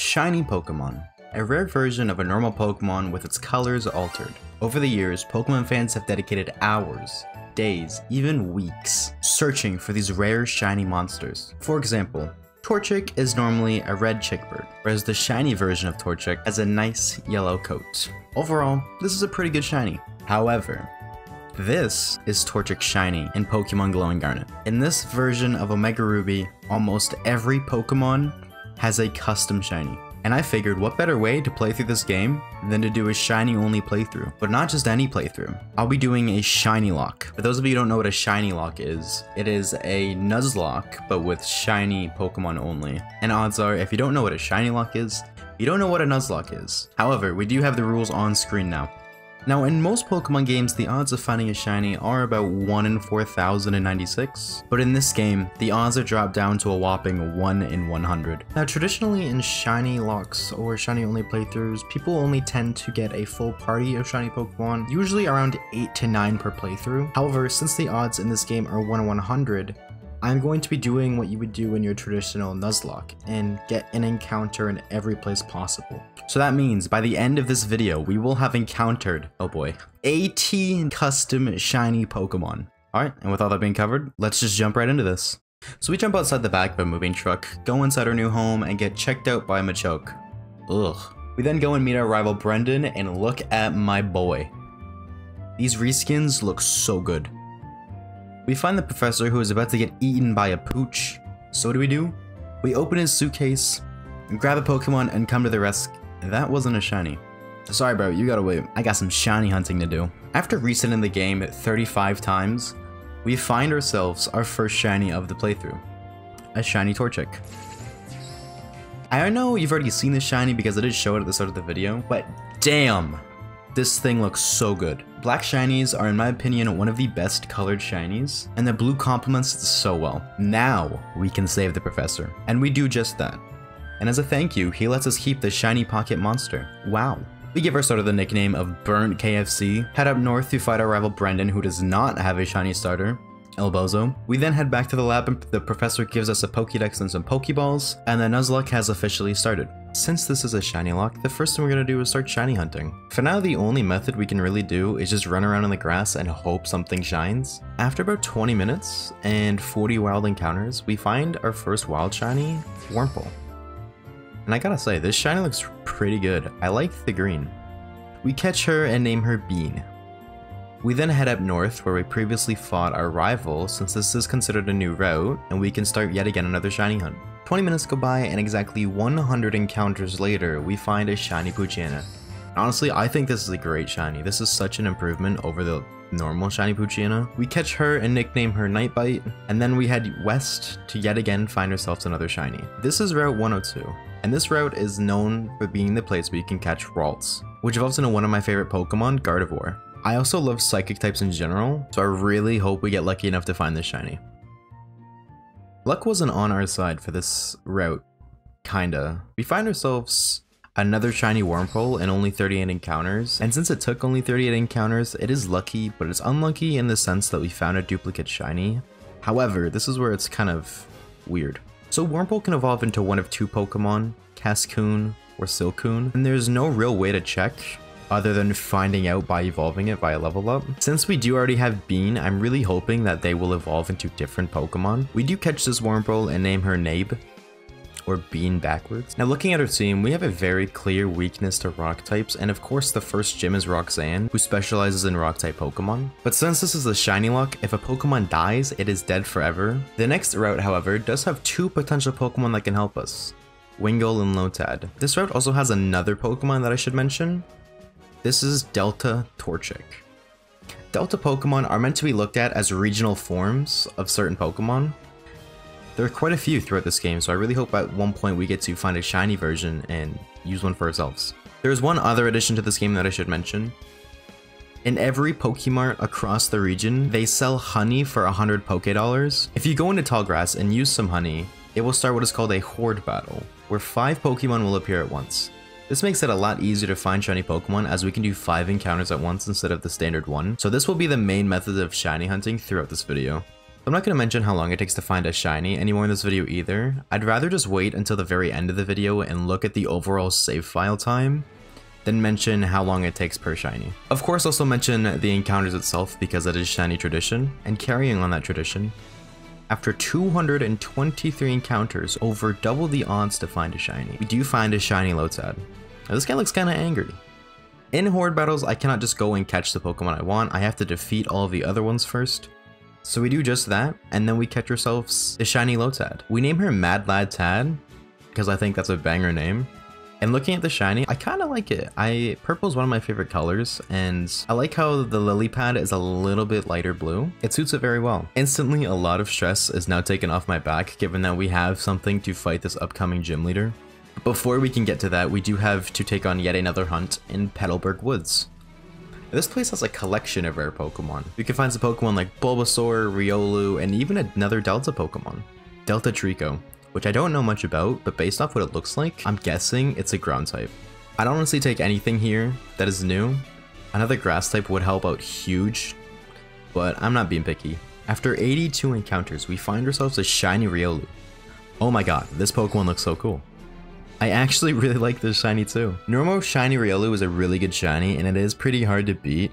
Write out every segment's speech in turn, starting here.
Shiny Pokemon, a rare version of a normal Pokemon with its colors altered. Over the years, Pokemon fans have dedicated hours, days, even weeks, searching for these rare shiny monsters. For example, Torchic is normally a red chickbird, whereas the shiny version of Torchic has a nice yellow coat. Overall, this is a pretty good shiny. However, this is Torchic Shiny in Pokemon Glowing Garnet. In this version of Omega Ruby, almost every Pokemon has a custom shiny. And I figured what better way to play through this game than to do a shiny only playthrough. But not just any playthrough. I'll be doing a Shiny Locke. For those of you who don't know what a Shiny Locke is, it is a Nuzlocke but with shiny Pokemon only. And odds are, if you don't know what a Shiny Locke is, you don't know what a Nuzlocke is. However, we do have the rules on screen now. Now, in most Pokemon games, the odds of finding a shiny are about 1 in 4,096, but in this game, the odds are dropped down to a whopping 1 in 100. Now, traditionally in Shiny Locks or shiny only playthroughs, people only tend to get a full party of shiny Pokemon, usually around 8 to 9 per playthrough. However, since the odds in this game are 1 in 100, I'm going to be doing what you would do in your traditional Nuzlocke and get an encounter in every place possible. So that means by the end of this video, we will have encountered, oh boy, 18 custom shiny Pokemon. Alright, and with all that being covered, let's just jump right into this. So we jump outside the back of a moving truck, go inside our new home, and get checked out by Machoke. Ugh. We then go and meet our rival Brendan, and look at my boy. These reskins look so good. We find the professor who is about to get eaten by a pooch. So what do? We open his suitcase, grab a Pokemon, and come to the rescue. That wasn't a shiny. Sorry bro, you gotta wait. I got some shiny hunting to do. After resetting the game 35 times, we find ourselves our first shiny of the playthrough. A shiny Torchic. I know you've already seen this shiny because I did show it at the start of the video, but damn! This thing looks so good. Black shinies are in my opinion one of the best colored shinies, and the blue complements it so well. Now we can save the professor, and we do just that. And as a thank you, he lets us keep the shiny pocket monster. Wow. We give our starter the nickname of Burnt KFC, head up north to fight our rival Brendan, who does not have a shiny starter, Elbozo. We then head back to the lab and the professor gives us a Pokédex and some Pokeballs, and the Nuzlocke has officially started. Since this is a Shiny Locke, the first thing we're gonna do is start shiny hunting. For now, the only method we can really do is just run around in the grass and hope something shines. After about 20 minutes and 40 wild encounters, we find our first wild shiny, Wurmple. And I gotta say, this shiny looks pretty good. I like the green. We catch her and name her Bean. We then head up north where we previously fought our rival, since this is considered a new route, and we can start yet again another shiny hunt. 20 minutes go by and exactly 100 encounters later, we find a shiny Poochyena. Honestly, I think this is a great shiny. This is such an improvement over the normal shiny Poochyena. We catch her and nickname her Nightbite, and then we head west to yet again find ourselves another shiny. This is Route 102, and this route is known for being the place where you can catch Ralts, which evolves into one of my favorite Pokemon, Gardevoir. I also love psychic types in general, so I really hope we get lucky enough to find this shiny. Luck wasn't on our side for this route, kinda. We find ourselves another shiny Wurmple and only 38 encounters, and since it took only 38 encounters, it is lucky, but it's unlucky in the sense that we found a duplicate shiny. However, this is where it's kind of weird. So Wurmple can evolve into one of two Pokemon, Cascoon or Silcoon, and there's no real way to check other than finding out by evolving it via level up. Since we do already have Bean, I'm really hoping that they will evolve into different Pokemon. We do catch this Wurmple and name her Nabe, or Bean backwards. Now looking at our team, we have a very clear weakness to rock types, and of course the first gym is Roxanne, who specializes in rock type Pokemon. But since this is a Shiny Locke, if a Pokemon dies, it is dead forever. The next route, however, does have two potential Pokemon that can help us, Wingull and Lotad. This route also has another Pokemon that I should mention. This is Delta Torchic. Delta Pokemon are meant to be looked at as regional forms of certain Pokemon. There are quite a few throughout this game, so I really hope at one point we get to find a shiny version and use one for ourselves. There's one other addition to this game that I should mention. In every Pokemart across the region, they sell honey for 100 Pokédollars. If you go into Tallgrass and use some honey, it will start what is called a Horde battle, where 5 Pokemon will appear at once. This makes it a lot easier to find shiny Pokemon as we can do 5 encounters at once instead of the standard 1, so this will be the main method of shiny hunting throughout this video. I'm not going to mention how long it takes to find a shiny anymore in this video either. I'd rather just wait until the very end of the video and look at the overall save file time than mention how long it takes per shiny. Of course, also mention the encounters itself because that is shiny tradition, and carrying on that tradition, after 223 encounters, over double the odds to find a shiny, we do find a Shiny Locke. Now this guy looks kinda angry. In Horde battles, I cannot just go and catch the Pokemon I want, I have to defeat all of the other ones first. So we do just that, and then we catch ourselves the Shiny Locke. We name her Mad Lad Tad, because I think that's a banger name. And looking at the shiny, I kind of like it. Purple is one of my favorite colors, and I like how the lily pad is a little bit lighter blue. It suits it very well. Instantly, a lot of stress is now taken off my back, given that we have something to fight this upcoming gym leader. Before we can get to that, we do have to take on yet another hunt in Petalburg Woods. This place has a collection of rare Pokemon. You can find some Pokemon like Bulbasaur, Riolu, and even another Delta Pokemon, Delta Trico, which I don't know much about, but based off what it looks like, I'm guessing it's a ground type. I'd honestly take anything here that is new. Another grass type would help out huge, but I'm not being picky. After 82 encounters, we find ourselves a shiny Riolu. Oh my god, this Pokemon looks so cool. I actually really like this shiny too. Normal shiny Riolu is a really good shiny, and it is pretty hard to beat,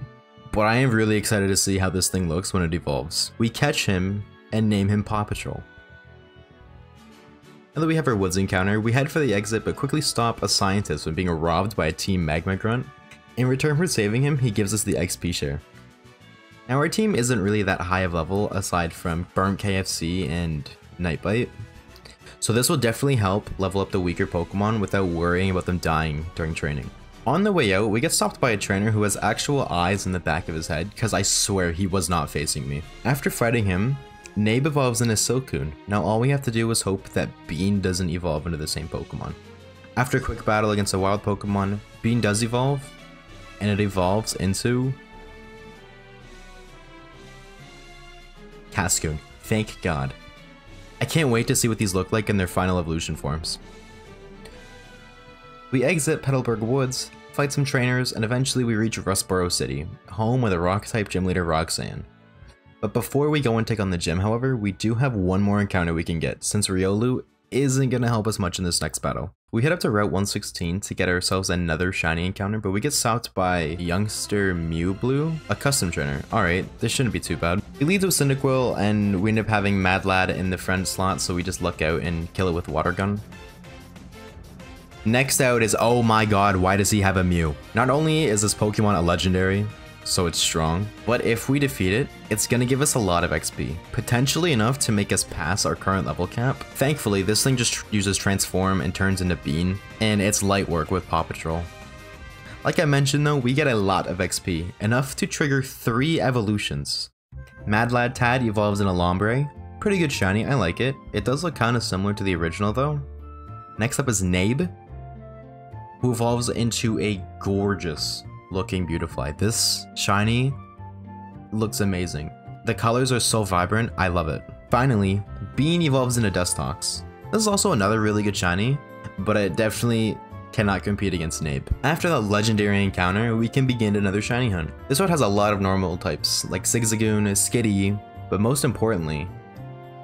but I am really excited to see how this thing looks when it evolves. We catch him and name him Paw Patrol. Now that we have our woods encounter, we head for the exit but quickly stop a scientist from being robbed by a team Magma Grunt. In return for saving him, he gives us the XP share. Now our team isn't really that high of level aside from Burnt KFC and Nightbite, so this will definitely help level up the weaker Pokemon without worrying about them dying during training. On the way out, we get stopped by a trainer who has actual eyes in the back of his head, because I swear he was not facing me. After fighting him, Nabe evolves into Silcoon. Now all we have to do is hope that Bean doesn't evolve into the same Pokemon. After a quick battle against a wild Pokemon, Bean does evolve, and it evolves into Cascoon. Thank God. I can't wait to see what these look like in their final evolution forms. We exit Petalburg Woods, fight some trainers, and eventually we reach Rustboro City, home with a rock-type gym leader Roxanne. But before we go and take on the gym, however, we do have one more encounter we can get, since Riolu isn't going to help us much in this next battle. We head up to Route 116 to get ourselves another shiny encounter, but we get stopped by youngster Mew Blue, a custom trainer. Alright, this shouldn't be too bad. He leads with Cyndaquil, and we end up having Mad Lad in the friend slot, so we just luck out and kill it with Water Gun. Next out is, oh my god, why does he have a Mew? Not only is this Pokemon a legendary, so it's strong, but if we defeat it, it's gonna give us a lot of XP, potentially enough to make us pass our current level cap. Thankfully, this thing just uses Transform and turns into Bean, and it's light work with Paw Patrol. Like I mentioned though, we get a lot of XP, enough to trigger 3 evolutions. Mad Lad Tad evolves into Lombre, pretty good shiny, I like it. It does look kinda similar to the original though. Next up is Nabe, who evolves into a gorgeous looking Beautifly. This shiny looks amazing. The colors are so vibrant, I love it. Finally, Bean evolves into Dustox. This is also another really good shiny, but it definitely cannot compete against Nabe. After that legendary encounter, we can begin another shiny hunt. This one has a lot of normal types, like Zigzagoon, Skitty, but most importantly,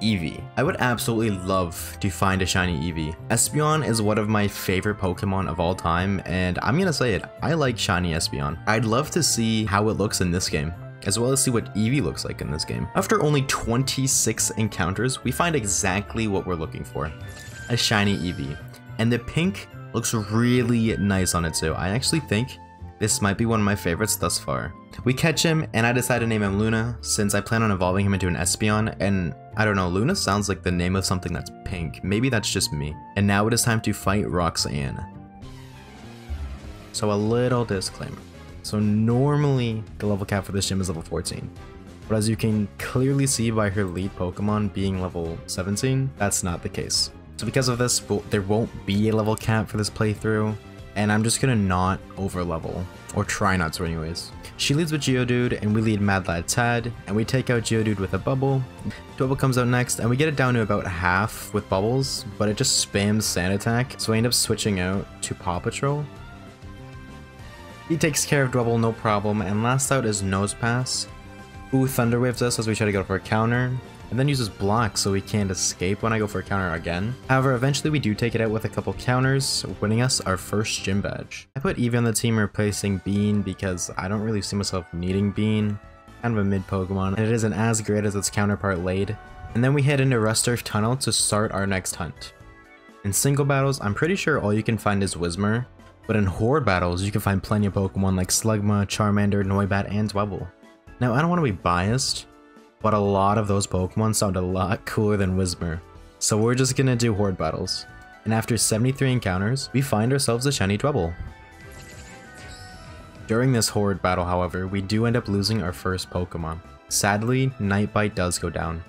Eevee. I would absolutely love to find a shiny Eevee. Espeon is one of my favorite Pokemon of all time, and I'm gonna say it, I like shiny Espeon. I'd love to see how it looks in this game, as well as see what Eevee looks like in this game. After only 26 encounters, we find exactly what we're looking for, a shiny Eevee. And the pink looks really nice on it too. I actually think this might be one of my favorites thus far. We catch him, and I decide to name him Luna, since I plan on evolving him into an Espeon, and I don't know, Luna sounds like the name of something that's pink. Maybe that's just me. And now it is time to fight Roxanne. So a little disclaimer. So normally, the level cap for this gym is level 14. But as you can clearly see by her lead Pokemon being level 17, that's not the case. So because of this, there won't be a level cap for this playthrough, and I'm just gonna not over level, or try not to anyways. She leads with Geodude, and we lead Mad Lad Tad, and we take out Geodude with a Bubble. Bubble comes out next, and we get it down to about half with Bubbles, but it just spams Sand Attack, so I end up switching out to Paw Patrol. He takes care of Dwebble, no problem, and last out is Nosepass, who Thunder Waves us as we try to go for a counter. and then uses block so we can't escape when I go for a counter again. However, eventually we do take it out with a couple counters, winning us our first gym badge. I put Eevee on the team replacing Bean because I don't really see myself needing Bean. Kind of a mid Pokemon, and it isn't as great as its counterpart Lade. And then we head into Rusturf Tunnel to start our next hunt. In single battles, I'm pretty sure all you can find is Whismur, but in horde battles, you can find plenty of Pokemon like Slugma, Charmander, Noibat, and Dwebble. Now, I don't want to be biased, but a lot of those Pokemon sound a lot cooler than Whismur, so we're just gonna do horde battles. And after 73 encounters, we find ourselves a shiny Dwebble. During this horde battle, however, we do end up losing our first Pokemon. Sadly, Nightbite does go down.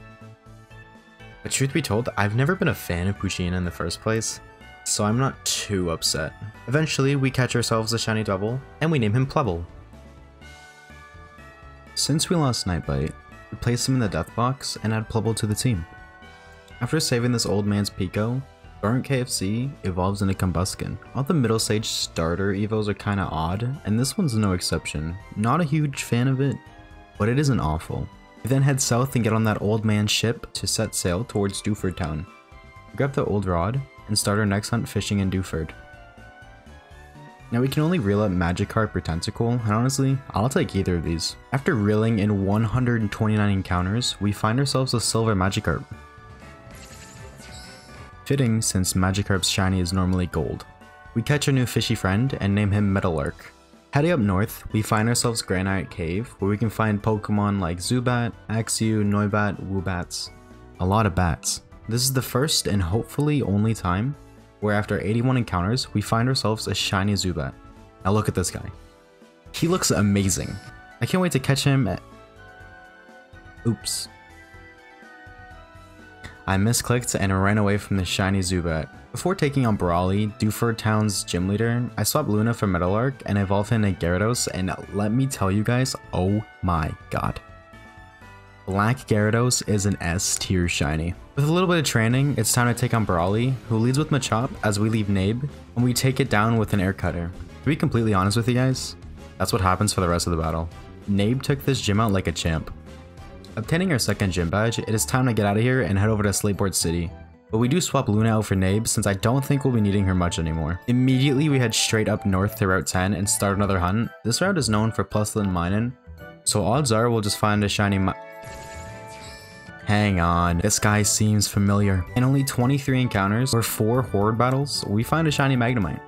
But truth be told, I've never been a fan of Poochyena in the first place, so I'm not too upset. Eventually, we catch ourselves a shiny Dwebble, and we name him Plebble. Since we lost Nightbite, we place him in the death box and add Plebble to the team. After saving this old man's Pico, Burnt KFC evolves into Combuskin. All the middle stage starter evos are kinda odd, and this one's no exception. Not a huge fan of it, but it isn't awful. We then head south and get on that old man's ship to set sail towards Dewford Town. We grab the old rod and start our next hunt fishing in Dewford. Now we can only reel up Magikarp or Tentacle, and honestly, I'll take either of these. After reeling in 129 encounters, we find ourselves a silver Magikarp. Fitting since Magikarp's shiny is normally gold. We catch our new fishy friend and name him Meadowlark. Heading up north, we find ourselves Granite Cave, where we can find Pokemon like Zubat, Axew, Noibat, Woobats. A lot of bats. This is the first and hopefully only time where after 81 encounters, we find ourselves a shiny Zubat. Now look at this guy. He looks amazing. I can't wait to catch him at... Oops. I misclicked and ran away from the shiny Zubat. Before taking on Brawly, Dewford Town's gym leader, I swap Luna for Meadowlark and evolve him into Gyarados, and let me tell you guys, oh my god. Black Gyarados is an S tier shiny. With a little bit of training, it's time to take on Brawly, who leads with Machop as we leave Nabe, and we take it down with an Air Cutter. To be completely honest with you guys, that's what happens for the rest of the battle. Nabe took this gym out like a champ. Obtaining our second gym badge, it is time to get out of here and head over to Slateboard City. But we do swap Luna out for Nabe since I don't think we'll be needing her much anymore. Immediately we head straight up north to Route 10 and start another hunt. This route is known for Plusland Minin, so odds are we'll just find a shiny Hang on, this guy seems familiar. In only 23 encounters or 4 horde battles, we find a shiny Magnemite.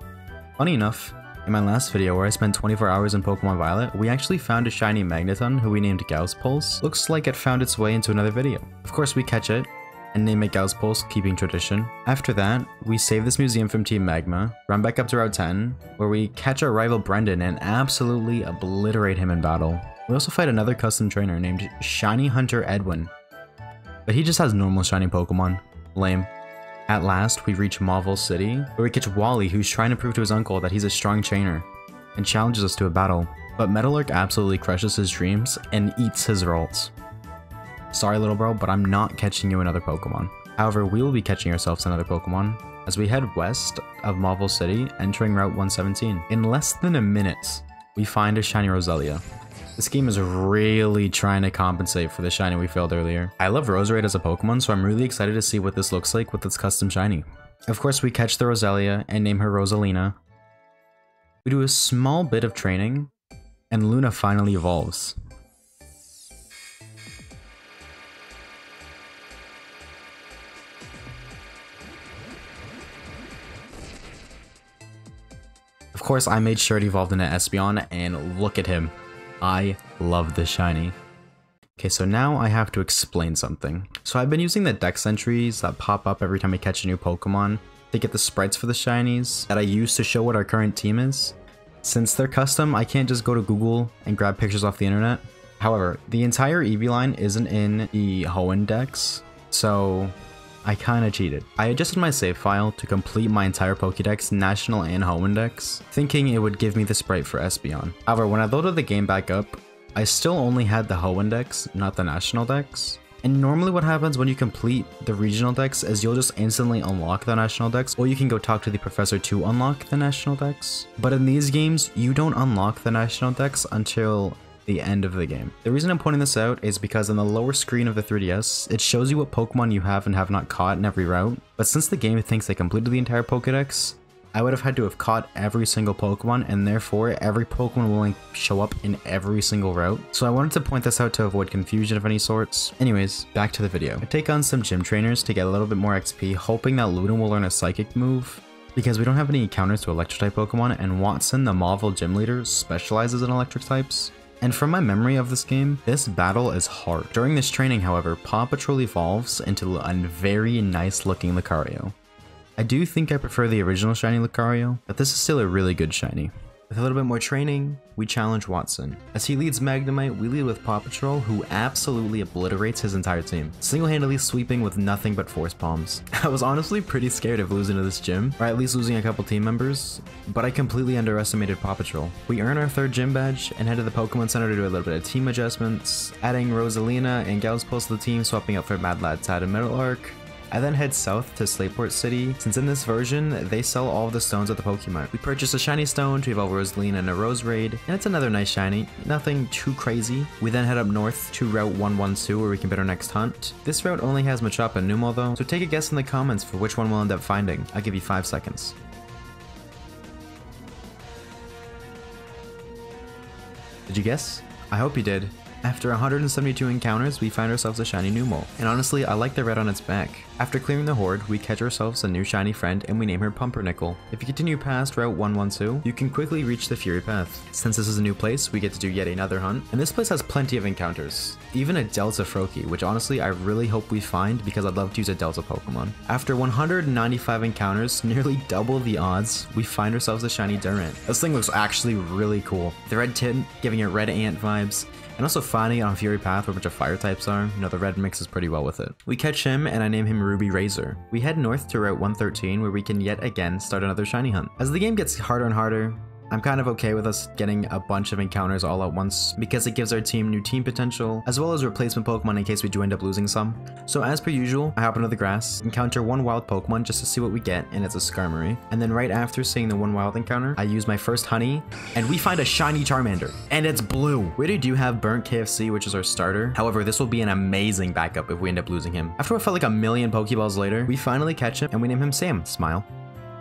Funny enough, in my last video where I spent 24 hours in Pokemon Violet, we actually found a shiny Magneton who we named Gauss Pulse. Looks like it found its way into another video. Of course we catch it and name it Gauss Pulse, keeping tradition. After that, we save this museum from Team Magma, run back up to Route 10, where we catch our rival Brendan and absolutely obliterate him in battle. We also fight another custom trainer named Shiny Hunter Edwin, but he just has normal shiny Pokemon. Lame. At last, we reach Mauville City, where we catch Wally, who's trying to prove to his uncle that he's a strong trainer, and challenges us to a battle. But Meadowlark absolutely crushes his dreams and eats his rolls. Sorry little bro, but I'm not catching you another Pokemon. However, we will be catching ourselves another Pokemon as we head west of Mauville City, entering Route 117. In less than a minute, we find a shiny Roselia. This game is really trying to compensate for the shiny we failed earlier. I love Roserade as a Pokemon, so I'm really excited to see what this looks like with its custom shiny. Of course, we catch the Roselia and name her Rosalina. We do a small bit of training, and Luna finally evolves. Of course, I made sure it evolved into Espeon, and look at him. I love this shiny. Okay, so now I have to explain something. So I've been using the dex entries that pop up every time I catch a new Pokemon to get the sprites for the shinies that I use to show what our current team is. Since they're custom, I can't just go to Google and grab pictures off the internet. However, the entire Eevee line isn't in the Hoenn dex, so I kinda cheated. I adjusted my save file to complete my entire Pokédex, National and Hoenn dex, thinking it would give me the sprite for Espeon. However, when I loaded the game back up, I still only had the Hoenn dex, not the National dex. And normally what happens when you complete the regional dex is you'll just instantly unlock the National dex, or you can go talk to the professor to unlock the National dex. But in these games, you don't unlock the National dex until the end of the game. The reason I'm pointing this out is because on the lower screen of the 3DS, it shows you what Pokemon you have and have not caught in every route, but since the game thinks I completed the entire Pokedex, I would have had to have caught every single Pokemon, and therefore every Pokemon will show up in every single route. So I wanted to point this out to avoid confusion of any sorts. Anyways, back to the video. I take on some gym trainers to get a little bit more XP, hoping that Luna will learn a Psychic move, because we don't have any encounters to Electric type Pokemon, and Watson, the Mauville gym leader, specializes in Electric types. And from my memory of this game, this battle is hard. During this training, however, Paw Patrol evolves into a very nice looking Lucario. I do think I prefer the original Shiny Lucario, but this is still a really good shiny. With a little bit more training, we challenge Watson. As he leads Magnemite, we lead with Paw Patrol, who absolutely obliterates his entire team, single-handedly sweeping with nothing but Force Palms. I was honestly pretty scared of losing to this gym, or at least losing a couple team members, but I completely underestimated Paw Patrol. We earn our 3rd gym badge and head to the Pokemon Center to do a little bit of team adjustments, adding Rosalina and Gallspulse to the team, swapping out for Mad Lad Tad and Metal Arc. I then head south to Slateport City, since in this version, they sell all of the stones at the Pokemart. We purchase a shiny stone to evolve Rosalina in a Rose Raid, and it's another nice shiny, nothing too crazy. We then head up north to Route 112 where we can bid our next hunt. This route only has Machop and Numel though, so take a guess in the comments for which one we'll end up finding. I'll give you 5 seconds. Did you guess? I hope you did. After 172 encounters, we find ourselves a shiny Numel, and honestly, I like the red on its back. After clearing the horde, we catch ourselves a new shiny friend and we name her Pumpernickel. If you continue past Route 112, you can quickly reach the Fury Path. Since this is a new place, we get to do yet another hunt, and this place has plenty of encounters. Even a Delta Froakie, which honestly I really hope we find because I'd love to use a Delta Pokemon. After 195 encounters, nearly double the odds, we find ourselves a shiny Durant. This thing looks actually really cool. The red tint giving it red ant vibes, and also finding it on Fury Path where a bunch of fire types are. You know, the red mixes pretty well with it. We catch him and I name him Ruby Razor. We head north to Route 113 where we can yet again start another shiny hunt. As the game gets harder and harder, I'm kind of okay with us getting a bunch of encounters all at once because it gives our team new team potential as well as replacement Pokemon in case we do end up losing some. So as per usual, I hop into the grass, encounter one wild Pokemon just to see what we get, and it's a Skarmory. And then right after seeing the one wild encounter, I use my first honey and we find a shiny Charmander, and it's blue. We already do have Burnt KFC, which is our starter. However, this will be an amazing backup if we end up losing him. After what felt like a million Pokeballs later, we finally catch him and we name him Sam. Smile.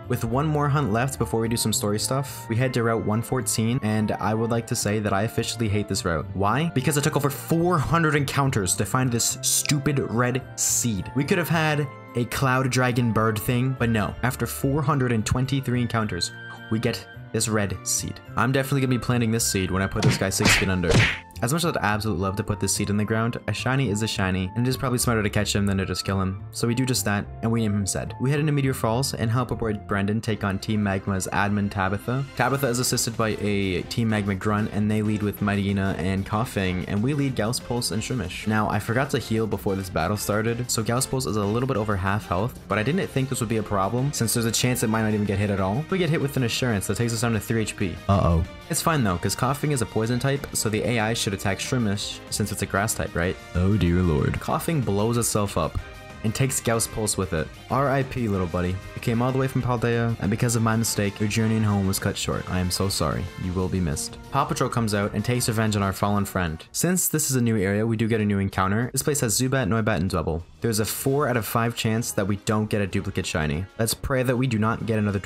With one more hunt left before we do some story stuff, we head to Route 114, and I would like to say that I officially hate this route. Why? Because it took over 400 encounters to find this stupid red seed. We could have had a Cloud Dragon bird thing, but no. After 423 encounters, we get this red seed. I'm definitely gonna be planting this seed when I put this guy 6 feet under. As much as I'd absolutely love to put this seed in the ground, a shiny is a shiny, and it is probably smarter to catch him than to just kill him. So we do just that, and we name him Zed. We head into Meteor Falls and help our boy Brendan take on Team Magma's admin Tabitha. Tabitha is assisted by a Team Magma Grunt, and they lead with Mightyena and Coughing, and we lead Gauspulse and Shrimish. Now, I forgot to heal before this battle started, so Gauspulse is a little bit over half health, but I didn't think this would be a problem, since there's a chance it might not even get hit at all. We get hit with an assurance that takes us down to 3 HP. Uh-oh. It's fine though, because Coughing is a poison type, so the AI should attack Shrimish since it's a grass type, right? Oh dear lord. Coughing blows itself up and takes Gauspulse with it. R.I.P. little buddy. You came all the way from Paldea, and because of my mistake, your journey home was cut short. I am so sorry. You will be missed. Paw Patrol comes out and takes revenge on our fallen friend. Since this is a new area, we do get a new encounter. This place has Zubat, Noibat, and Dwebble. There's a 4 out of 5 chance that we don't get a duplicate shiny. Let's pray that we do not get another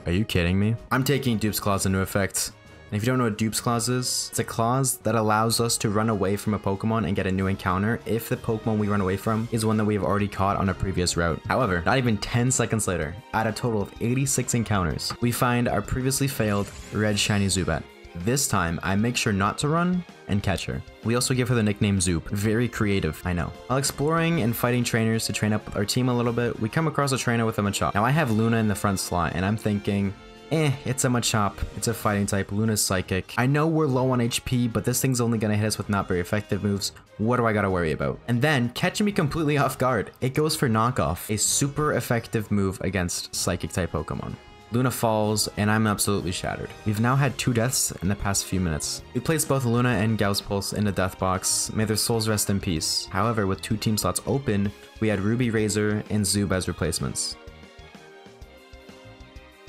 Are you kidding me? I'm taking Dupe's Clause into effect. And if you don't know what Dupe's Clause is, it's a clause that allows us to run away from a Pokemon and get a new encounter if the Pokemon we run away from is one that we have already caught on a previous route. However, not even 10 seconds later, at a total of 86 encounters, we find our previously failed red shiny Zubat. This time, I make sure not to run and catch her. We also give her the nickname Zoop. Very creative, I know. While exploring and fighting trainers to train up our team a little bit, we come across a trainer with a Machop. Now I have Luna in the front slot, and I'm thinking, it's a Machop. It's a fighting type. Luna's psychic. I know we're low on HP, but this thing's only gonna hit us with not very effective moves. What do I gotta worry about? And then, catching me completely off guard, it goes for Knockoff, a super effective move against psychic type Pokemon. Luna falls, and I'm absolutely shattered. We've now had 2 deaths in the past few minutes. We placed both Luna and Gauspulse in the death box. May their souls rest in peace. However, with 2 team slots open, we had Ruby Razor and Zoob as replacements.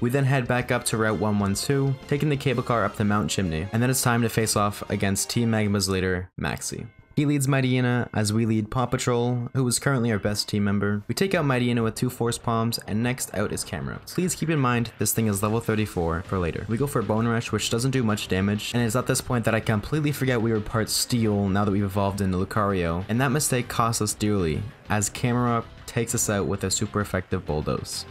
We then head back up to Route 112, taking the cable car up the Mount Chimney, and then it's time to face off against Team Magma's leader, Maxie. He leads Mightyena as we lead Paw Patrol, who is currently our best team member. We take out Mightyena with 2 Force Palms, and next out is Camera. Please keep in mind, this thing is level 34 for later. We go for Bone Rush, which doesn't do much damage, and it's at this point that I completely forget we were part Steel now that we've evolved into Lucario, and that mistake costs us dearly, as Camera takes us out with a super effective Bulldoze.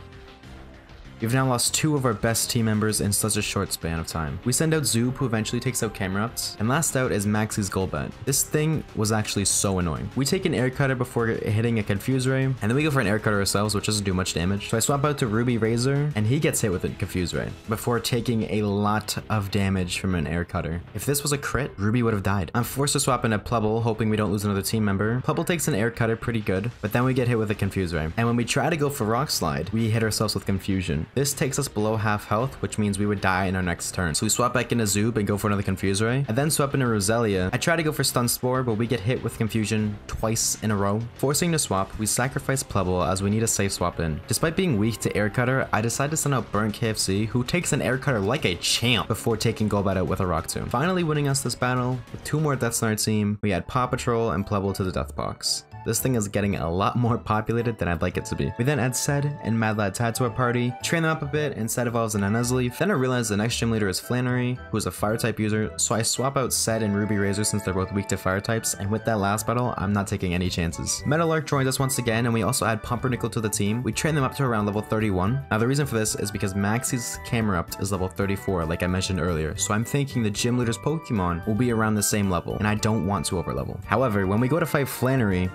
We've now lost 2 of our best team members in such a short span of time. We send out Zoob, who eventually takes out Camerupt, and last out is Maxie's Golbat. This thing was actually so annoying. We take an Air Cutter before hitting a Confuse Ray, and then we go for an Air Cutter ourselves, which doesn't do much damage. So I swap out to Ruby Razor, and he gets hit with a Confuse Ray, before taking a lot of damage from an Air Cutter. If this was a crit, Ruby would have died. I'm forced to swap in a Plubble, hoping we don't lose another team member. Plubble takes an Air Cutter pretty good, but then we get hit with a Confuse Ray. And when we try to go for Rock Slide, we hit ourselves with Confusion. This takes us below half health, which means we would die in our next turn. So we swap back into Zoob and go for another Confuse Ray, and then swap into Roselia. I try to go for Stun Spore, but we get hit with Confusion twice in a row. Forcing to swap, we sacrifice Plubble as we need a safe swap in. Despite being weak to Air Cutter, I decide to send out Burnt KFC, who takes an Air Cutter like a champ before taking Golbat out with a Rock Tomb. Finally winning us this battle, with 2 more deaths on our team, we add Paw Patrol and Plubble to the Death Box. This thing is getting a lot more populated than I'd like it to be. We then add Sed and Mad Lad Tad to our party, train them up a bit, and Sed evolves in a Nuzleaf. Then I realize the next gym leader is Flannery, who is a fire type user, so I swap out Sed and Ruby Razor since they're both weak to fire types, and with that last battle, I'm not taking any chances. Meadowlark joins us once again, and we also add Pumpernickel to the team. We train them up to around level 31. Now the reason for this is because Maxie's Camerupt is level 34, like I mentioned earlier, so I'm thinking the gym leader's Pokemon will be around the same level, and I don't want to overlevel. However, when we go to fight Flannery,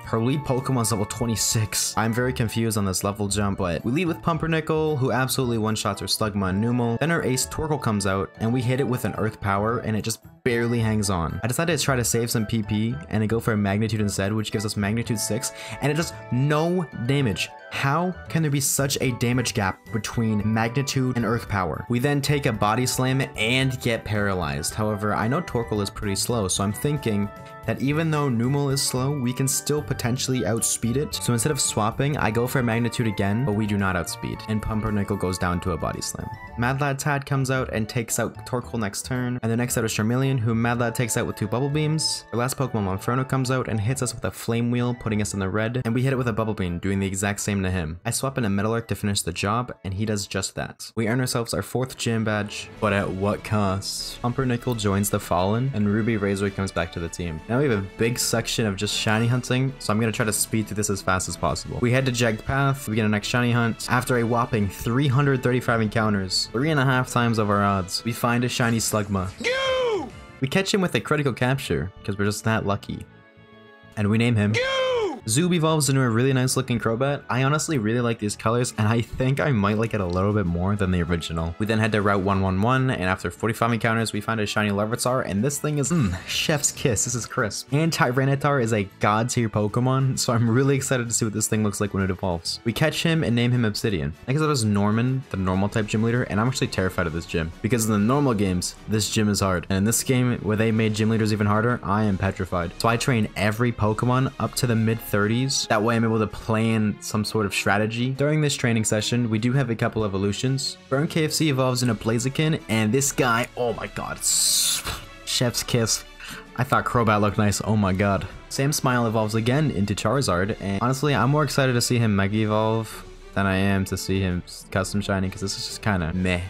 her lead Pokemon's level 26. I'm very confused on this level jump, but we lead with Pumpernickel, who absolutely one-shots her Slugma and Numel. Then our ace Torkoal comes out, and we hit it with an Earth Power, and it just barely hangs on. I decided to try to save some PP, and I go for a Magnitude instead, which gives us Magnitude 6, and it does no damage. How can there be such a damage gap between Magnitude and Earth Power? We then take a Body Slam and get paralyzed. However, I know Torkoal is pretty slow, so I'm thinking that even though Numel is slow, we can still potentially outspeed it. So instead of swapping, I go for a Magnitude again, but we do not outspeed, and Pumpernickel goes down to a Body Slam. Mad Lad Tad comes out and takes out Torkoal next turn, and the next out is Charmeleon, who Mad Lad takes out with 2 Bubble Beams. Our last Pokemon, Monferno, comes out and hits us with a Flame Wheel, putting us in the red, and we hit it with a Bubble Beam, doing the exact same to him. I swap in a Meadowlark to finish the job, and he does just that. We earn ourselves our 4th gym badge, but at what cost? Pumpernickel joins the Fallen, and Ruby Razor comes back to the team. Now we have a big section of just shiny hunting, so I'm gonna try to speed through this as fast as possible. We head to Jagged Path, we get a next shiny hunt. After a whopping 335 encounters, 3.5 times of our odds, we find a shiny Slugma. We catch him with a critical capture, because we're just that lucky. And we name him Zoob evolves into a really nice looking Crobat. I honestly really like these colors, and I think I might like it a little bit more than the original. We then head to Route 111, and after 45 encounters, we find a shiny Larvitar, and this thing is chef's kiss. This is crisp. And Tyranitar is a god tier Pokemon, so I'm really excited to see what this thing looks like when it evolves. We catch him and name him Obsidian. Next up is Norman, the normal type gym leader, and I'm actually terrified of this gym, because in the normal games, this gym is hard. And in this game, where they made gym leaders even harder, I am petrified. So I train every Pokemon up to the mid-30s. That way I'm able to plan some sort of strategy. During this training session, we do have a couple evolutions. Burn KFC evolves into Blaziken, and this guy, oh my god, chef's kiss. I thought Crobat looked nice, oh my god. Sam Smile evolves again into Charizard, and honestly, I'm more excited to see him Mega Evolve than I am to see him custom shiny, because this is just kind of meh.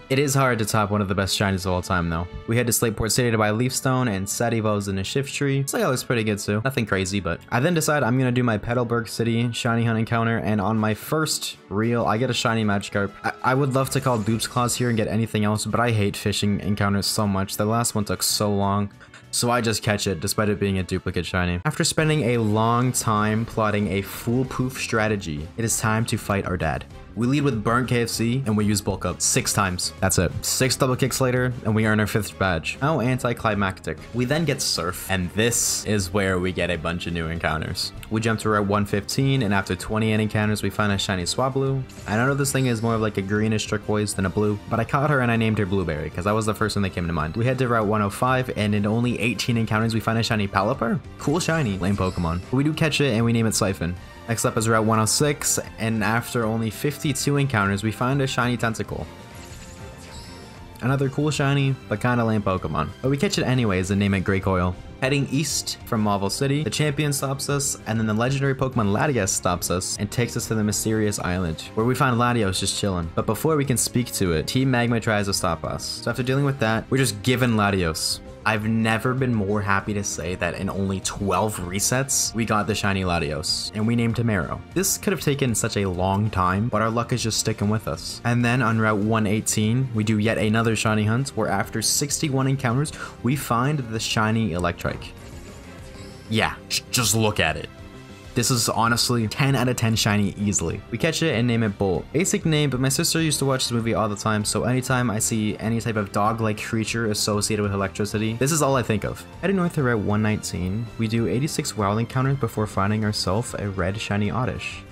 It is hard to top one of the best shinies of all time though. We head to Slateport City to buy Leaf Stone, and Sed evolves into Shift Tree. So that looks pretty good too. Nothing crazy, but I then decide I'm gonna do my Petalburg City shiny hunt encounter, and on my first reel, I get a shiny Magikarp. I would love to call Dupes Claws here and get anything else, but I hate fishing encounters so much. The last one took so long. So I just catch it, despite it being a duplicate shiny. After spending a long time plotting a foolproof strategy, it is time to fight our dad. We lead with Burnt KFC, and we use Bulk Up 6 times. That's it. 6 double kicks later, and we earn our 5th badge. How anticlimactic. We then get Surf, and this is where we get a bunch of new encounters. We jump to Route 115, and after 28 encounters, we find a shiny Swablu. I know this thing is more of like a greenish turquoise than a blue, but I caught her and I named her Blueberry, because that was the first one that came to mind. We head to Route 105, and in only 18 encounters, we find a shiny Palipar. Cool shiny, lame Pokemon. But we do catch it, and we name it Siphon. Next up is Route 106, and after only 52 encounters, we find a shiny tentacle. Another cool shiny, but kinda lame Pokemon. But we catch it anyways and name it Grey Coil. Heading east from Marvel City, the champion stops us, and then the legendary Pokemon Latias stops us and takes us to the mysterious island, where we find Latios just chilling. But before we can speak to it, Team Magma tries to stop us. So after dealing with that, we're just given Latios. I've never been more happy to say that in only 12 resets, we got the shiny Latios, and we named him Arrow. This could have taken such a long time, but our luck is just sticking with us. And then on Route 118, we do yet another shiny hunt, where after 61 encounters, we find the shiny Electrike. Yeah, just look at it. This is honestly 10 out of 10 shiny easily. We catch it and name it Bolt. Basic name, but my sister used to watch this movie all the time, so anytime I see any type of dog-like creature associated with electricity, this is all I think of. Heading north to Route 119, we do 86 wild encounters before finding ourselves a red shiny Oddish.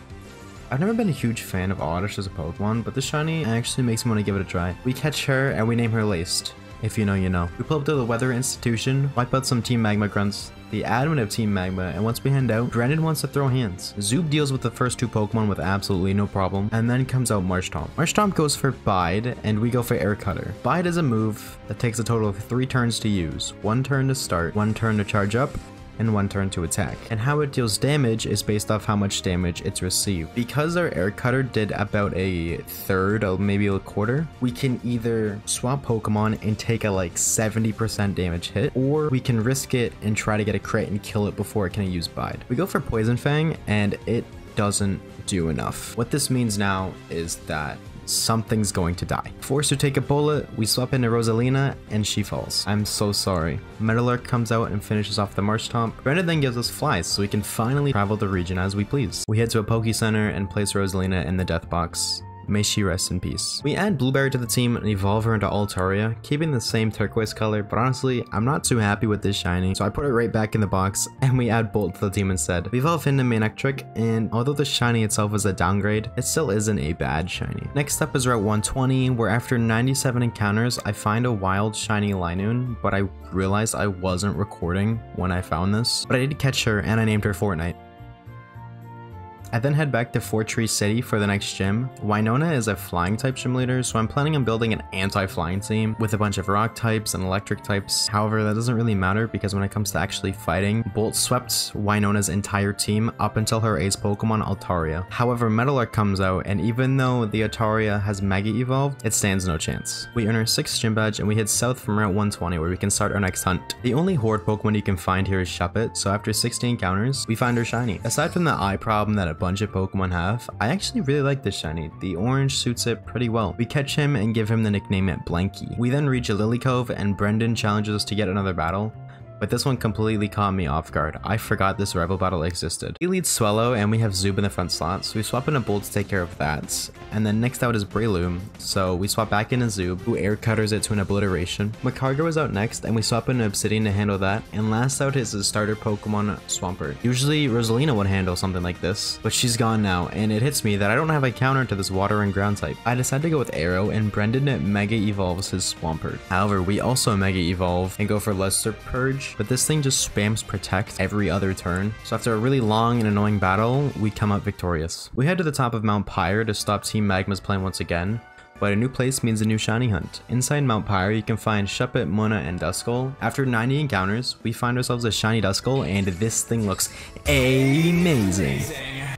I've never been a huge fan of Oddish as a Pokemon, but this shiny actually makes me want to give it a try. We catch her and we name her Laced. If you know, you know. We pull up to the Weather Institution, wipe out some Team Magma grunts, the admin of Team Magma, and once we hand out, Brandon wants to throw hands. Zoop deals with the first two Pokemon with absolutely no problem, and then comes out Marshtomp. Marshtomp goes for Bide, and we go for Air Cutter. Bide is a move that takes a total of 3 turns to use. 1 turn to start, 1 turn to charge up, and 1 turn to attack. And how it deals damage is based off how much damage it's received. Because our Air Cutter did about a third or maybe a quarter, we can either swap Pokemon and take a like 70% damage hit, or we can risk it and try to get a crit and kill it before it can use Bide. We go for Poison Fang and it doesn't do enough. What this means now is that something's going to die. Forced to take a bullet, we swap into Rosalina, and she falls. I'm so sorry. Metalurk comes out and finishes off the Marshtomp. Brandon then gives us flies, so we can finally travel the region as we please. We head to a Poke Center and place Rosalina in the death box. May she rest in peace. We add Blueberry to the team and evolve her into Altaria, keeping the same turquoise color, but honestly, I'm not too happy with this shiny, so I put it right back in the box, and we add Bolt to the team instead. We evolve into Manectric, and although the shiny itself is a downgrade, it still isn't a bad shiny. Next up is Route 120, where after 97 encounters, I find a wild shiny Linoon, but I realized I wasn't recording when I found this, but I did catch her, and I named her Fortnite. I then head back to Fort Tree City for the next gym. Winona is a flying type gym leader, so I'm planning on building an anti-flying team with a bunch of rock types and electric types. However, that doesn't really matter because when it comes to actually fighting, Bolt swept Winona's entire team up until her ace Pokemon Altaria. However, Metalurk comes out, and even though the Altaria has Mega Evolved, it stands no chance. We earn our 6th gym badge and we head south from Route 120 where we can start our next hunt. The only Horde Pokemon you can find here is Shuppet, so after 60 encounters, we find her shiny. Aside from the eye problem that a bunch of Pokemon have, I actually really like this shiny. The orange suits it pretty well. We catch him and give him the nickname Blanky. We then reach a Lily Cove and Brendan challenges us to get another battle. But this one completely caught me off guard. I forgot this rival battle existed. He leads Swellow and we have Zoob in the front slot, so we swap in a Bolt to take care of that. And then next out is Breloom, so we swap back into Zoob, who air cutters it to an obliteration. Macargo is out next and we swap in Obsidian to handle that. And last out is the starter Pokemon Swampert. Usually Rosalina would handle something like this, but she's gone now, and it hits me that I don't have a counter to this water and ground type. I decide to go with Arrow, and Brendan Mega Evolves his Swampert. However, we also Mega Evolve and go for Luster Purge, but this thing just spams Protect every other turn. So after a really long and annoying battle, we come out victorious. We head to the top of Mount Pyre to stop Team Magma's plan once again. But a new place means a new shiny hunt. Inside Mount Pyre, you can find Shuppet, Mona, and Duskull. After 90 encounters, we find ourselves a shiny Duskull, and this thing looks amazing.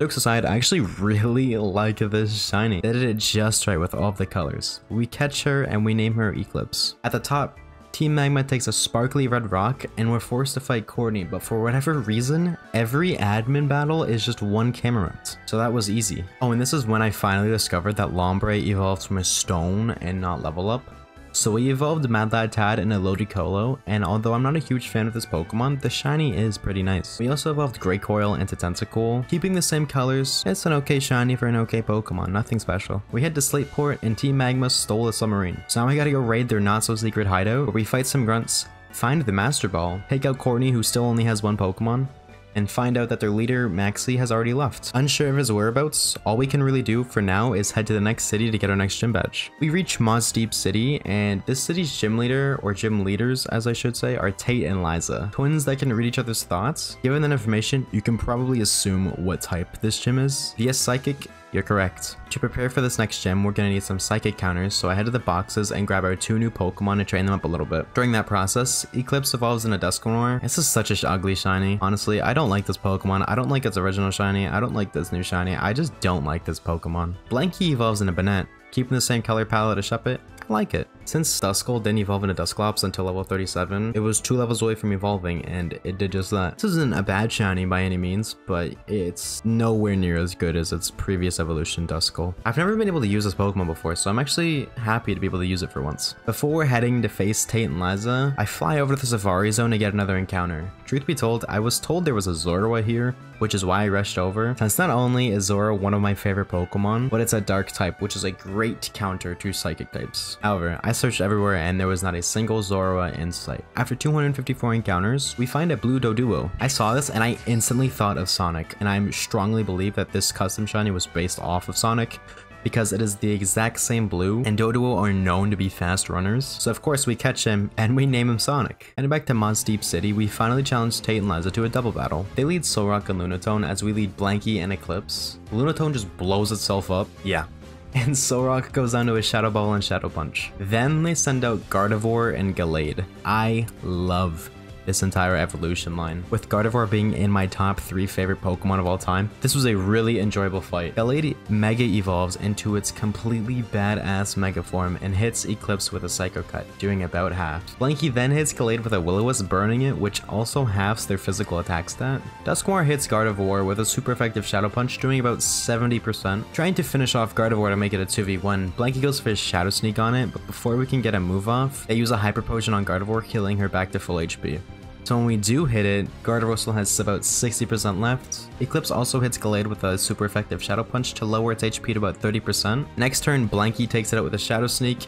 Jokes aside, I actually really like this shiny. They did it just right with all of the colors. We catch her and we name her Eclipse. At the top, Team Magma takes a sparkly red rock and we're forced to fight Courtney, but for whatever reason, every admin battle is just one Camerupt, so that was easy. Oh, and this is when I finally discovered that Lombre evolves from a stone and not level up. So we evolved Madlad Tad and a Ludicolo, and although I'm not a huge fan of this Pokemon, the shiny is pretty nice. We also evolved Grey Coil into Tentacool. Keeping the same colors, it's an okay shiny for an okay Pokemon, nothing special. We head to Slateport and Team Magma stole a submarine. So now we gotta go raid their not so secret hideout, where we fight some grunts, find the Master Ball, take out Courtney who still only has one Pokemon, and find out that their leader, Maxie, has already left. Unsure of his whereabouts, all we can really do for now is head to the next city to get our next gym badge. We reach Moss Deep City, and this city's gym leader, or gym leaders as I should say, are Tate and Liza, twins that can read each other's thoughts. Given that information, you can probably assume what type this gym is. Via Psychic, you're correct. To prepare for this next gym, we're gonna need some psychic counters, so I head to the boxes and grab our 2 new Pokemon to train them up a little bit. During that process, Eclipse evolves into Dusknoir. This is such a ugly shiny. Honestly, I don't like this Pokemon. I don't like its original shiny. I don't like this new shiny. I just don't like this Pokemon. Blanky evolves into Banette. Keeping the same color palette as Shuppet, I like it. Since Duskull didn't evolve into Dusclops until level 37, it was 2 levels away from evolving, and it did just that. This isn't a bad shiny by any means, but it's nowhere near as good as its previous evolution, Duskull. I've never been able to use this Pokemon before, so I'm actually happy to be able to use it for once. Before heading to face Tate and Liza, I fly over to the Safari Zone to get another encounter. Truth be told, I was told there was a Zorua here, which is why I rushed over, since not only is Zorua one of my favorite Pokemon, but it's a Dark type, which is a great counter to Psychic types. However, I searched everywhere and there was not a single Zorua in sight. After 254 encounters, we find a blue Doduo. I saw this and I instantly thought of Sonic, and I strongly believe that this custom shiny was based off of Sonic, because it is the exact same blue, and Doduo are known to be fast runners, so of course we catch him and we name him Sonic. Heading back to Moss Deep City, we finally challenge Tate and Liza to a double battle. They lead Solrock and Lunatone as we lead Blanky and Eclipse. Lunatone just blows itself up. Yeah. And Solrock goes down to a Shadow Ball and Shadow Punch. Then they send out Gardevoir and Gallade. I love this entire evolution line, with Gardevoir being in my top 3 favorite Pokemon of all time. This was a really enjoyable fight. Gallade Mega evolves into its completely badass Mega form and hits Eclipse with a Psycho Cut, doing about half. Blanky then hits Gallade with a Will-O-Wisp, burning it, which also halves their physical attack stat. Dusknoir hits Gardevoir with a super effective Shadow Punch, doing about 70%. Trying to finish off Gardevoir to make it a 2v1, Blanky goes for his Shadow Sneak on it, but before we can get a move off, they use a Hyper Potion on Gardevoir, healing her back to full HP. So when we do hit it, Gardevoir still has about 60% left. Eclipse also hits Gallade with a super effective Shadow Punch to lower its HP to about 30%. Next turn, Blanky takes it out with a Shadow Sneak,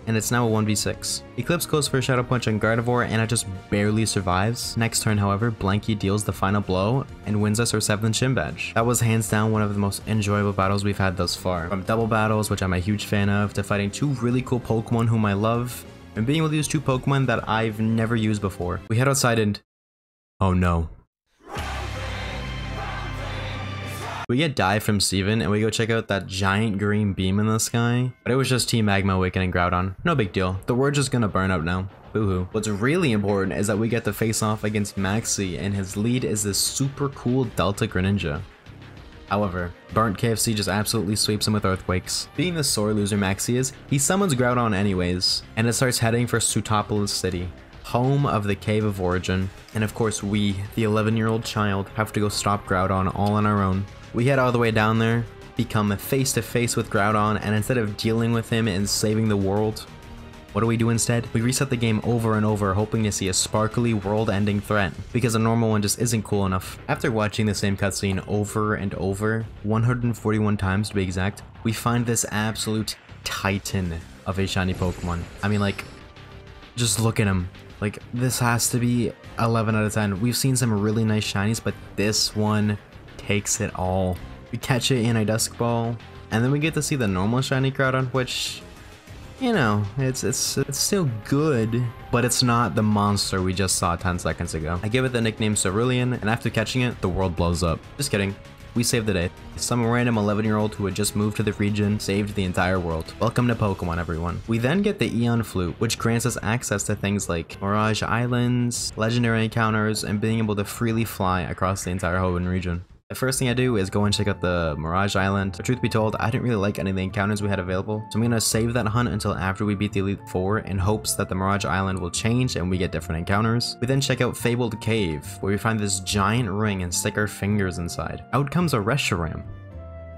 and it's now a 1v6. Eclipse goes for a Shadow Punch on Gardevoir, and it just barely survives. Next turn, however, Blanky deals the final blow and wins us our 7th gym badge. That was hands down one of the most enjoyable battles we've had thus far. From double battles, which I'm a huge fan of, to fighting 2 really cool Pokemon whom I love, and being able to use 2 Pokemon that I've never used before. We head outside and... oh no. We get Dive from Steven and we go check out that giant green beam in the sky, but it was just Team Magma awakening Groudon. No big deal. The word's just gonna burn out now. Boo-hoo. What's really important is that we get to face off against Maxie, and his lead is this super cool Delta Greninja. However, Burnt KFC just absolutely sweeps him with Earthquakes. Being the sore loser Maxie is, he summons Groudon anyways, and it starts heading for Sootopolis City, home of the Cave of Origin, and of course we, the 11-year-old child, have to go stop Groudon all on our own. We head all the way down there, become face to face with Groudon, and instead of dealing with him and saving the world, what do we do instead? We reset the game over and over, hoping to see a sparkly world-ending threat, because a normal one just isn't cool enough. After watching the same cutscene over and over, 141 times to be exact, we find this absolute titan of a shiny Pokemon. I mean, like, just look at him. Like, this has to be 11 out of 10. We've seen some really nice shinies, but this one takes it all. We catch it in a Dusk Ball, and then we get to see the normal shiny Groudon, which, you know, it's still good, but it's not the monster we just saw 10 seconds ago. I give it the nickname Cerulean, and after catching it, the world blows up. Just kidding. We saved the day. Some random 11-year-old who had just moved to the region saved the entire world. Welcome to Pokemon, everyone. We then get the Eon Flute, which grants us access to things like Mirage Islands, legendary encounters, and being able to freely fly across the entire Hoenn region. The first thing I do is go and check out the Mirage Island, but truth be told, I didn't really like any of the encounters we had available, so I'm gonna save that hunt until after we beat the Elite Four in hopes that the Mirage Island will change and we get different encounters. We then check out Fabled Cave, where we find this giant ring and stick our fingers inside. Out comes a Reshiram.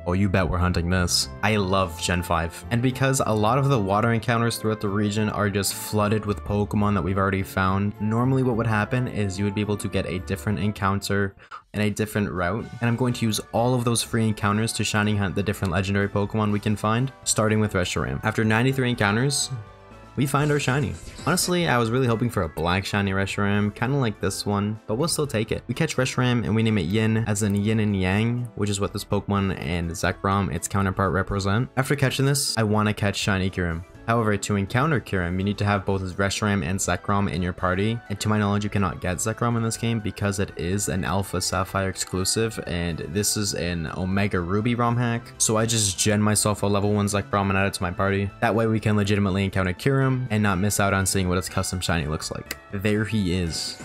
Oh, you bet we're hunting this. I love Gen 5. And because a lot of the water encounters throughout the region are just flooded with Pokemon that we've already found, normally what would happen is you would be able to get a different encounter and a different route. And I'm going to use all of those free encounters to shiny hunt the different legendary Pokemon we can find, starting with Reshiram. After 93 encounters, we find our shiny. Honestly, I was really hoping for a black shiny Reshiram, kind of like this one, but we'll still take it. We catch Reshiram and we name it Yin, as in yin and yang, which is what this Pokemon and Zekrom, its counterpart, represent. After catching this, I want to catch shiny Kyurem. However, to encounter Kyurem, you need to have both Reshiram and Zekrom in your party, and to my knowledge you cannot get Zekrom in this game because it is an Alpha Sapphire exclusive, and this is an Omega Ruby ROM hack, so I just gen myself a level 1 Zekrom and add it to my party. That way we can legitimately encounter Kyurem and not miss out on seeing what its custom shiny looks like. There he is.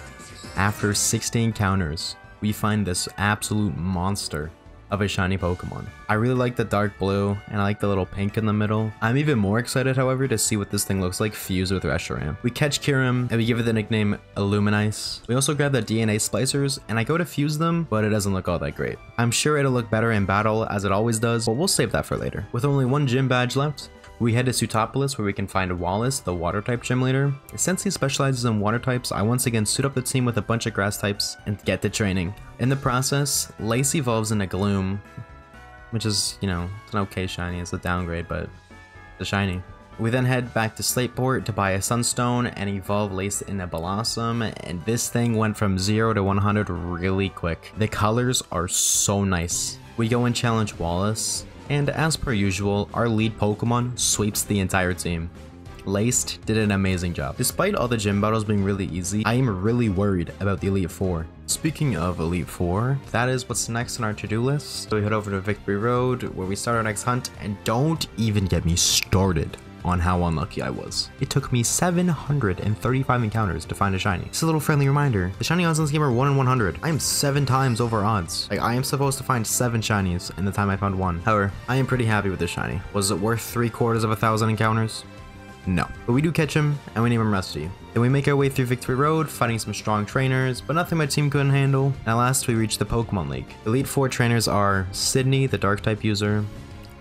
After 16 encounters, we find this absolute monster of a shiny Pokemon. I really like the dark blue and I like the little pink in the middle. I'm even more excited, however, to see what this thing looks like fused with Reshiram. We catch Kyurem and we give it the nickname Illuminice. We also grab the DNA splicers and I go to fuse them, but it doesn't look all that great. I'm sure it'll look better in battle as it always does, but we'll save that for later. With only one gym badge left, we head to Sutopolis where we can find Wallace, the water type gym leader. Since he specializes in water types, I once again suit up the team with a bunch of grass types and get to training. In the process, Lace evolves into Gloom, which is, you know, it's an okay shiny, it's a downgrade, but it's a shiny. We then head back to Slateport to buy a Sunstone and evolve Lace into Blossom, and this thing went from 0 to 100 really quick. The colors are so nice. We go and challenge Wallace, and as per usual, our lead Pokemon sweeps the entire team. Laced did an amazing job. Despite all the gym battles being really easy, I am really worried about the Elite Four. Speaking of Elite Four, that is what's next on our to-do list. So we head over to Victory Road where we start our next hunt, and don't even get me started on how unlucky I was. It took me 735 encounters to find a shiny. Just a little friendly reminder, the shiny odds in this game are 1 in 100. I am 7 times over odds. Like, I am supposed to find 7 shinies in the time I found 1. However, I am pretty happy with this shiny. Was it worth 3/4 encounters? No. But we do catch him, and we name him Rusty. Then we make our way through Victory Road, fighting some strong trainers, but nothing my team couldn't handle. And at last, we reach the Pokemon League. Elite Four trainers are Sydney, the Dark type user,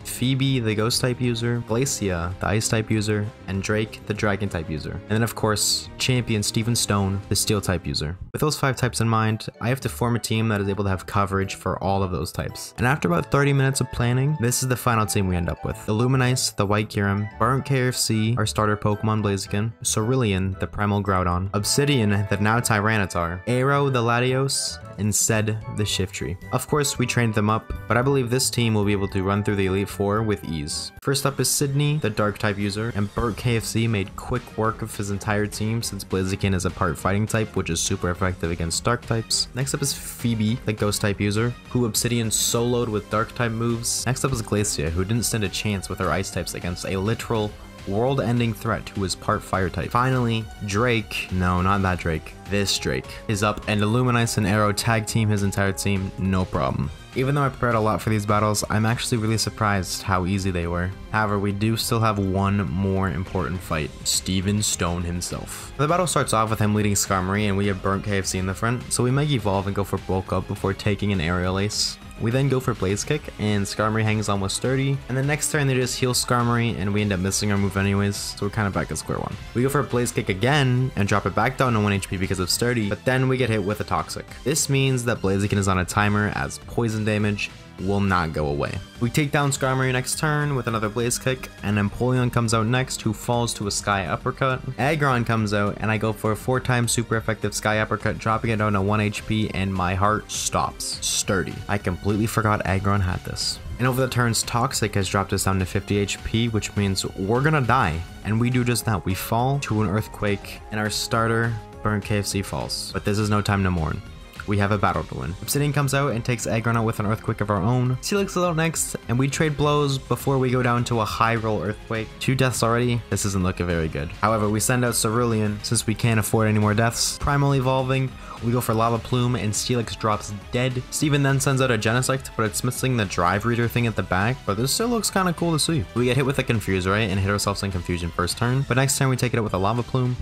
Phoebe, the Ghost type user, Glacia, the Ice type user, and Drake, the Dragon type user. And then of course, Champion Steven Stone, the Steel type user. With those 5 types in mind, I have to form a team that is able to have coverage for all of those types. And after about 30 minutes of planning, this is the final team we end up with. Illuminice, the White Kyurem, Burnt KFC, our starter Pokemon Blaziken, Cerulean, the Primal Groudon, Obsidian, the now Tyranitar, Aero, the Latios, and Sed, the Shiftry. Of course, we trained them up, but I believe this team will be able to run through the Elite Four with ease. First up is Sydney, the Dark type user, and Burt KFC made quick work of his entire team since Blaziken is a part fighting type, which is super effective against dark types. Next up is Phoebe, the Ghost type user, who Obsidian soloed with dark type moves. Next up is Glacia, who didn't stand a chance with her ice types against a literal world-ending threat who is part fire type. Finally, Drake, no, not that Drake, this Drake, is up, and Illuminice and Arrow tag team his entire team, no problem. Even though I prepared a lot for these battles, I'm actually really surprised how easy they were. However, we do still have one more important fight, Steven Stone himself. The battle starts off with him leading Skarmory, and we have Burnt KFC in the front, so we Mega Evolve and go for Bulk Up before taking an Aerial Ace. We then go for Blaze Kick, and Skarmory hangs on with Sturdy, and the next turn they just heal Skarmory, and we end up missing our move anyways, so we're kind of back at square one. We go for Blaze Kick again, and drop it back down to 1 HP because of Sturdy, but then we get hit with a Toxic. This means that Blaziken is on a timer, as poison damage will not go away. We take down Skarmory next turn with another Blaze Kick, and Empoleon comes out next, who falls to a Sky Uppercut. Aggron comes out, and I go for a 4-time super effective Sky Uppercut, dropping it down to 1 HP, and my heart stops. Sturdy. I completely forgot Aggron had this. And over the turns, Toxic has dropped us down to 50 HP, which means we're gonna die. And we do just that. We fall to an Earthquake, and our starter, Burnt KFC, falls. But this is no time to mourn. We have a battle to win. Obsidian comes out and takes Aggron out with an Earthquake of our own. Steelix is out next, and we trade blows before we go down to a high roll Earthquake. 2 deaths already. This isn't looking very good. However, we send out Cerulean since we can't afford any more deaths. Primal evolving, we go for Lava Plume, and Steelix drops dead. Steven then sends out a Genesect, but it's missing the Drive Reader thing at the back, but this still looks kind of cool to see. We get hit with a Confuse, right, and hit ourselves in Confusion first turn, but next turn we take it out with a Lava Plume.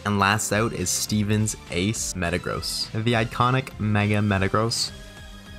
And last out is Steven's Ace Metagross. The iconic Mega Metagross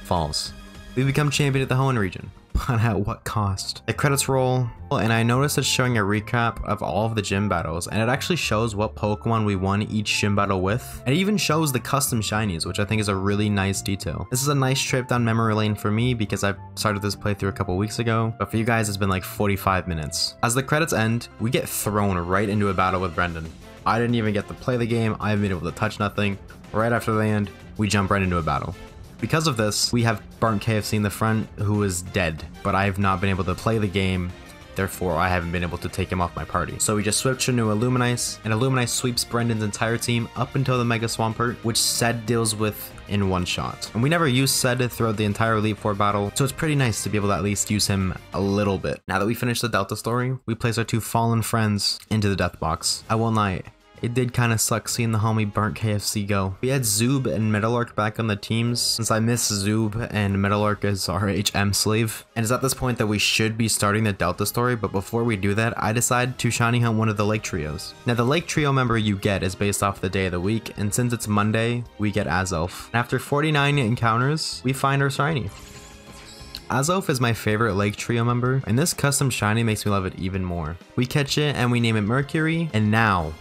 falls. We become champion at the Hoenn region. but at what cost? The credits roll, and I noticed it's showing a recap of all of the gym battles, and it actually shows what Pokemon we won each gym battle with. It even shows the custom shinies, which I think is a really nice detail. This is a nice trip down memory lane for me because I started this playthrough a couple weeks ago, but for you guys it's been like 45 minutes. As the credits end, we get thrown right into a battle with Brendan. I didn't even get to play the game, I haven't been able to touch nothing. Right after they end, we jump right into a battle. Because of this, we have Burnt KFC in the front, who is dead, but I have not been able to play the game, therefore I haven't been able to take him off my party. So we just switch into Illuminice, and Illuminice sweeps Brendan's entire team up until the Mega Swampert, which Sed deals with in one shot. And we never used Sed throughout the entire Elite Four battle, so it's pretty nice to be able to at least use him a little bit. Now that we finished the Delta story, we place our two fallen friends into the death box. I won't lie, it did kind of suck seeing the homie Burnt KFC go. We had Zoob and Metallark back on the teams, since I miss Zoob and Metallark is our HM slave. And it's at this point that we should be starting the Delta story, but before we do that, I decide to shiny hunt one of the Lake Trios. Now the Lake Trio member you get is based off the day of the week, and since it's Monday, we get Azelf. And after 49 encounters, we find our shiny. Azelf is my favorite Lake Trio member, and this custom shiny makes me love it even more. We catch it and we name it Mercury, and now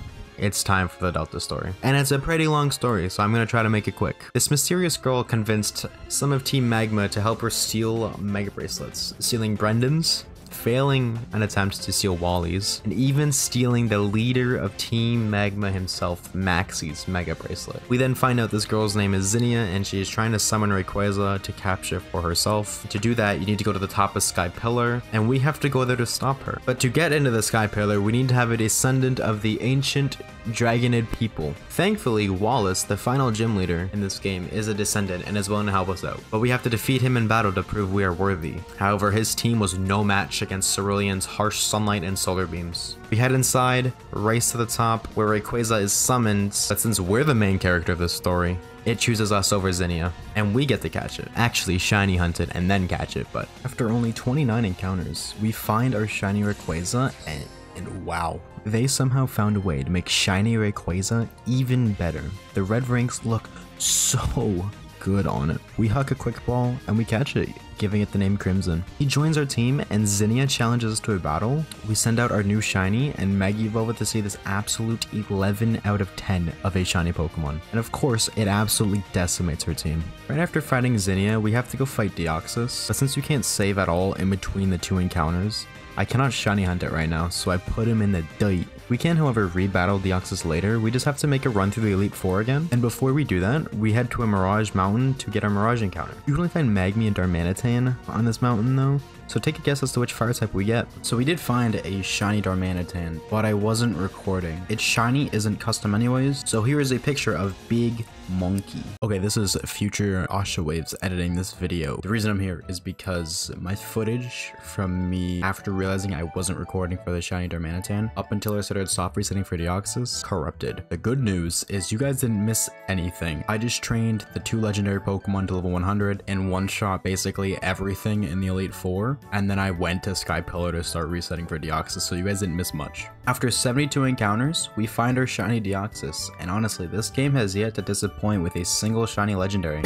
it's time for the Delta story. And it's a pretty long story, so I'm gonna try to make it quick. This mysterious girl convinced some of Team Magma to help her steal Mega Bracelets, stealing Brendan's, failing an attempt to steal Wally's, and even stealing the leader of Team Magma himself, Maxie's Mega Bracelet. We then find out this girl's name is Zinnia, and she is trying to summon Rayquaza to capture for herself. To do that, you need to go to the top of Sky Pillar, and we have to go there to stop her. But to get into the Sky Pillar, we need to have a descendant of the ancient Dragonid people. Thankfully, Wallace, the final gym leader in this game, is a descendant and is willing to help us out. But we have to defeat him in battle to prove we are worthy. However, his team was no match against Cerulean's harsh sunlight and solar beams. We head inside, race to the top, where Rayquaza is summoned, but since we're the main character of this story, it chooses us over Zinnia, and we get to catch it. Actually, shiny hunt it and then catch it, but after only 29 encounters, we find our shiny Rayquaza, and wow. They somehow found a way to make shiny Rayquaza even better. The red ranks look so good on it. We huck a quick ball and we catch it, giving it the name Crimson. He joins our team and Zinnia challenges us to a battle. We send out our new shiny and Maggie Evolve to see this absolute 11 out of 10 of a shiny Pokemon. And of course, it absolutely decimates her team. Right after fighting Zinnia, we have to go fight Deoxys, but since you can't save at all in between the two encounters, I cannot shiny hunt it right now, so I put him in the dirt. We can, however, re-battle Deoxys later. We just have to make a run through the Elite Four again. And before we do that, we head to a Mirage Mountain to get our Mirage encounter. You usually find Magmy and Darmanitan on this mountain though, so take a guess as to which fire type we get. So we did find a shiny Darmanitan, but I wasn't recording. Its shiny isn't custom anyways, so here is a picture of Big Monkey. Okay, this is future Oshawaves editing this video. The reason I'm here is because my footage from me after realizing I wasn't recording for the shiny Darmanitan up until I started soft resetting for Deoxys corrupted. The good news is you guys didn't miss anything. I just trained the two legendary Pokemon to level 100 and one shot basically everything in the Elite Four, and then I went to Sky Pillar to start resetting for Deoxys, so you guys didn't miss much. After 72 encounters, we find our shiny Deoxys, and honestly, this game has yet to disappoint with a single shiny legendary,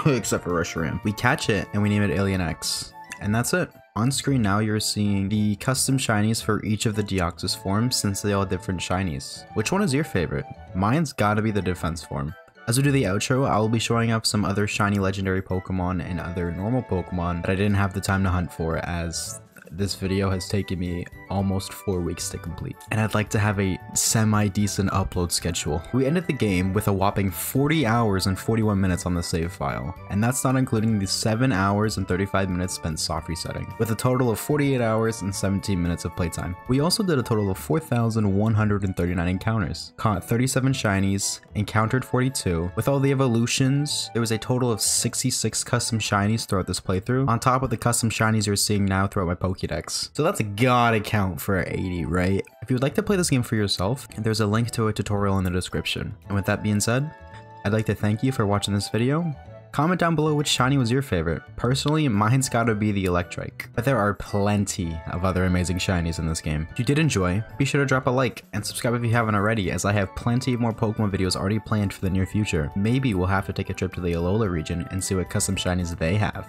except for Reshiram. We catch it and we name it Alien X, and that's it. On screen now, you're seeing the custom shinies for each of the Deoxys forms, since they all have different shinies. Which one is your favorite? Mine's gotta be the defense form. As we do the outro, I will be showing up some other shiny legendary Pokemon and other normal Pokemon that I didn't have the time to hunt for, as this video has taken me almost 4 weeks to complete, and I'd like to have a semi-decent upload schedule. We ended the game with a whopping 40 hours and 41 minutes on the save file, and that's not including the 7 hours and 35 minutes spent soft resetting, with a total of 48 hours and 17 minutes of playtime. We also did a total of 4,139 encounters, caught 37 shinies, encountered 42. With all the evolutions, there was a total of 66 custom shinies throughout this playthrough, on top of the custom shinies you're seeing now throughout my Pokédex. So that's a gotta count for 80, right? If you would like to play this game for yourself, there's a link to a tutorial in the description. And with that being said, I'd like to thank you for watching this video. Comment down below which shiny was your favorite. Personally, mine's gotta be the Electrike, but there are plenty of other amazing shinies in this game. If you did enjoy, be sure to drop a like and subscribe if you haven't already, as I have plenty of more Pokemon videos already planned for the near future. Maybe we'll have to take a trip to the Alola region and see what custom shinies they have.